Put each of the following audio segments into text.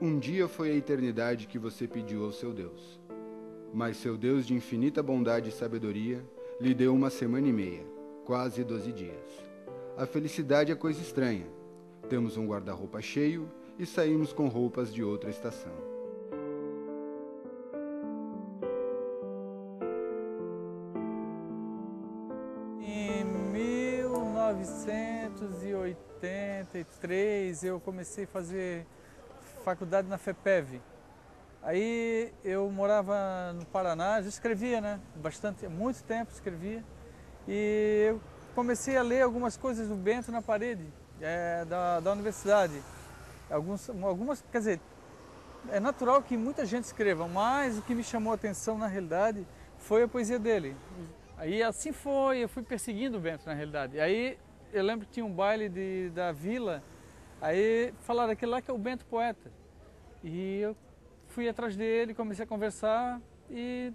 Um dia foi a eternidade que você pediu ao seu Deus. Mas seu Deus de infinita bondade e sabedoria lhe deu 1 semana e meia, quase 12 dias. A felicidade é coisa estranha. Temos um guarda-roupa cheio e saímos com roupas de outra estação. Em 1983 eu comecei a fazer faculdade na FEPEV. Aí eu morava no Paraná, já escrevia, né? Bastante, muito tempo escrevia. E eu comecei a ler algumas coisas do Bento na parede da universidade. Algumas, quer dizer, é natural que muita gente escreva, mas o que me chamou a atenção na realidade foi a poesia dele. Aí assim foi, eu fui perseguindo o Bento na realidade. Aí eu lembro que tinha um baile da vila, aí falaram aquele lá que é o Bento poeta. E eu fui atrás dele, comecei a conversar e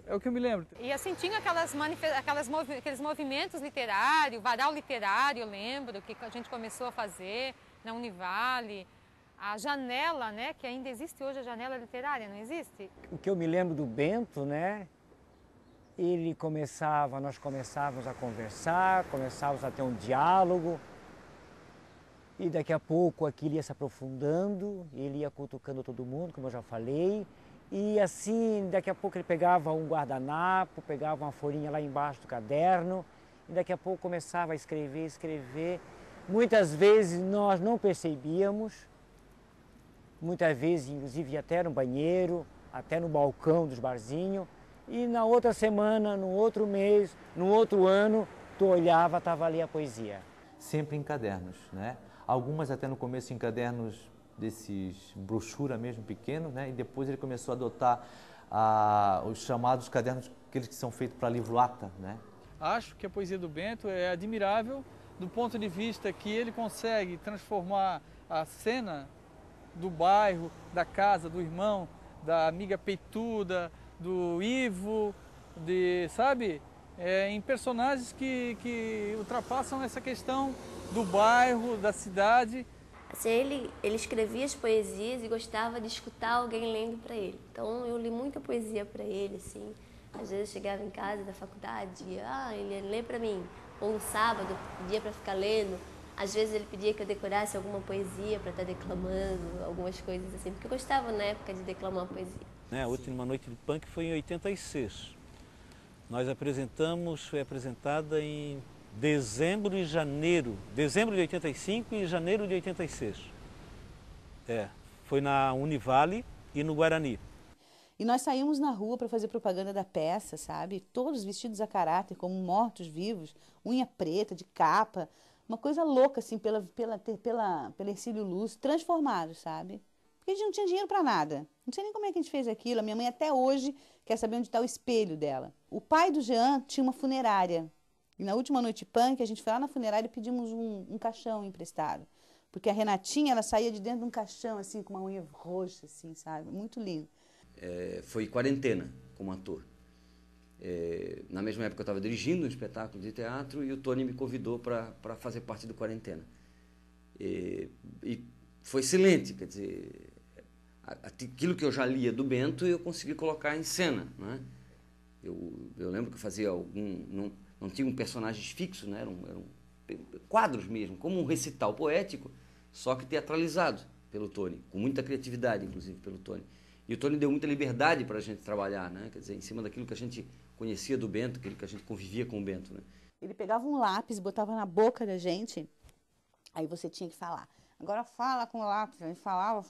é o que eu me lembro. E assim, tinha aqueles movimentos literários, varal literário, eu lembro, que a gente começou a fazer na Univale. A janela, né, que ainda existe hoje, a janela literária, não existe? O que eu me lembro do Bento, né, nós começávamos a conversar, começávamos a ter um diálogo, e daqui a pouco aquilo ia se aprofundando, ele ia cutucando todo mundo, como eu já falei, e assim, daqui a pouco ele pegava um guardanapo, pegava uma folhinha lá embaixo do caderno, e daqui a pouco começava a escrever. Muitas vezes nós não percebíamos, muitas vezes inclusive até no banheiro, até no balcão dos barzinhos, e na outra semana, no outro mês, no outro ano, tu olhava, estava ali a poesia. Sempre em cadernos, né? Algumas até no começo em cadernos desses brochura mesmo, pequenos, né? E depois ele começou a adotar os chamados cadernos, aqueles que são feitos para livro-lata, né? Acho que a poesia do Bento é admirável do ponto de vista que ele consegue transformar a cena do bairro, da casa, do irmão, da amiga peituda, do Ivo, sabe? Em personagens que ultrapassam essa questão do bairro, da cidade. Assim, ele escrevia as poesias e gostava de escutar alguém lendo para ele. Então eu li muita poesia para ele, assim. Às vezes eu chegava em casa da faculdade e ele ia ler para mim. Ou no sábado, pedia para ficar lendo. Às vezes ele pedia que eu decorasse alguma poesia para estar declamando, algumas coisas assim, porque eu gostava na época de declamar poesia. A última noite de punk foi em 86. Foi apresentada em dezembro e janeiro, dezembro de 85 e janeiro de 86. Foi na Univale e no Guarani. E nós saímos na rua para fazer propaganda da peça, sabe? Todos vestidos a caráter, como mortos-vivos, unha preta, de capa, uma coisa louca, assim, pela Hercílio Luz, transformados, sabe? Porque a gente não tinha dinheiro para nada. Não sei nem como é que a gente fez aquilo. A minha mãe até hoje quer saber onde está o espelho dela. O pai do Jean tinha uma funerária. E na última noite punk, a gente foi lá na funerária e pedimos um caixão emprestado. Porque a Renatinha, ela saía de dentro de um caixão, assim, com uma unha roxa, assim, sabe? Muito lindo. Foi Quarentena, como ator. Na mesma época eu estava dirigindo um espetáculo de teatro e o Tony me convidou para fazer parte do Quarentena. E foi excelente, quer dizer, aquilo que eu já lia do Bento eu consegui colocar em cena, né? Eu lembro que eu fazia não tinham personagens fixos, né? Eram quadros mesmo, como um recital poético, só que teatralizado pelo Tony, com muita criatividade, inclusive, pelo Tony. E o Tony deu muita liberdade para a gente trabalhar, né? Quer dizer, em cima daquilo que a gente conhecia do Bento, aquilo que a gente convivia com o Bento, né? Ele pegava um lápis, botava na boca da gente, aí você tinha que falar. Agora fala com o lápis. Aí falava,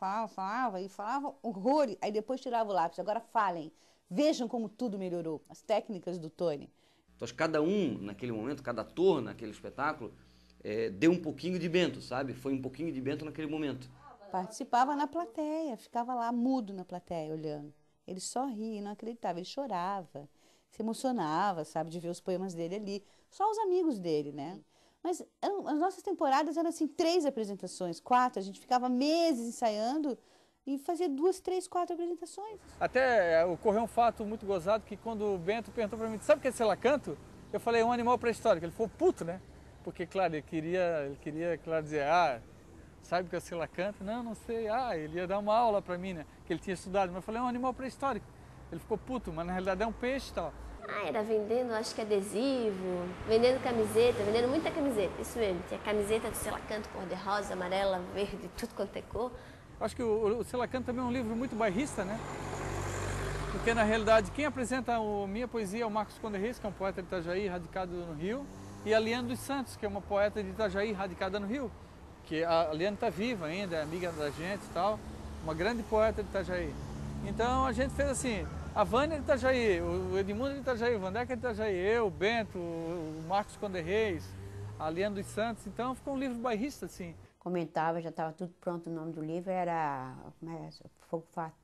e falava horror. Aí depois tirava o lápis. Agora falem. Vejam como tudo melhorou. As técnicas do Tony. Então, acho que cada um, naquele momento, cada ator naquele espetáculo, deu um pouquinho de Bento, sabe? Foi um pouquinho de Bento naquele momento. Participava na plateia, ficava lá mudo na plateia, olhando. Ele só ria, não acreditava, ele chorava, se emocionava, sabe, de ver os poemas dele ali. Só os amigos dele, né? Mas as nossas temporadas eram assim, 3 apresentações, 4, a gente ficava meses ensaiando e fazia 2, 3, 4 apresentações. Até ocorreu um fato muito gozado que quando o Bento perguntou para mim, sabe o que é selacanto? Eu falei, é um animal pré-histórico. Ele ficou puto, né? Porque, claro, ele queria claro, dizer, sabe o que é o selacanto? Não, não sei. Ah, ele ia dar uma aula para mim, né? Que ele tinha estudado. Mas eu falei, é um animal pré-histórico. Ele ficou puto, mas na realidade é um peixe e tal. Ah, era vendendo, acho que adesivo, vendendo camiseta, vendendo muita camiseta, isso mesmo. Tinha camiseta do selacanto cor-de-rosa, amarela, verde, tudo quanto é cor. Acho que o Selacanto também é um livro muito bairrista, né? Porque, na realidade, quem apresenta a minha poesia é o Marcos Conde Reis, que é um poeta de Itajaí, radicado no Rio, e a Liane dos Santos, que é uma poeta de Itajaí, radicada no Rio. Que a Liane está viva ainda, é amiga da gente e tal, uma grande poeta de Itajaí. Então, a gente fez assim, a Vânia de Itajaí, o Edmundo de Itajaí, o Vandeca de Itajaí, eu, o Bento, o Marcos Conde Reis, a Liane dos Santos. Então, ficou um livro bairrista, assim. Comentava, já estava tudo pronto, o nome do livro era Fogo Fato.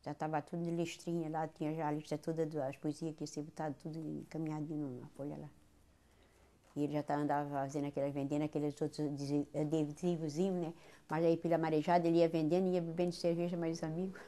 Já estava tudo de listrinha lá, tinha já a lista toda das poesias que ia ser botado tudo encaminhadinho na folha lá. E ele já andava fazendo vendendo aqueles outros adesivozinhos, né? Mas aí pela marejada ele ia vendendo e ia bebendo cerveja mais os amigos.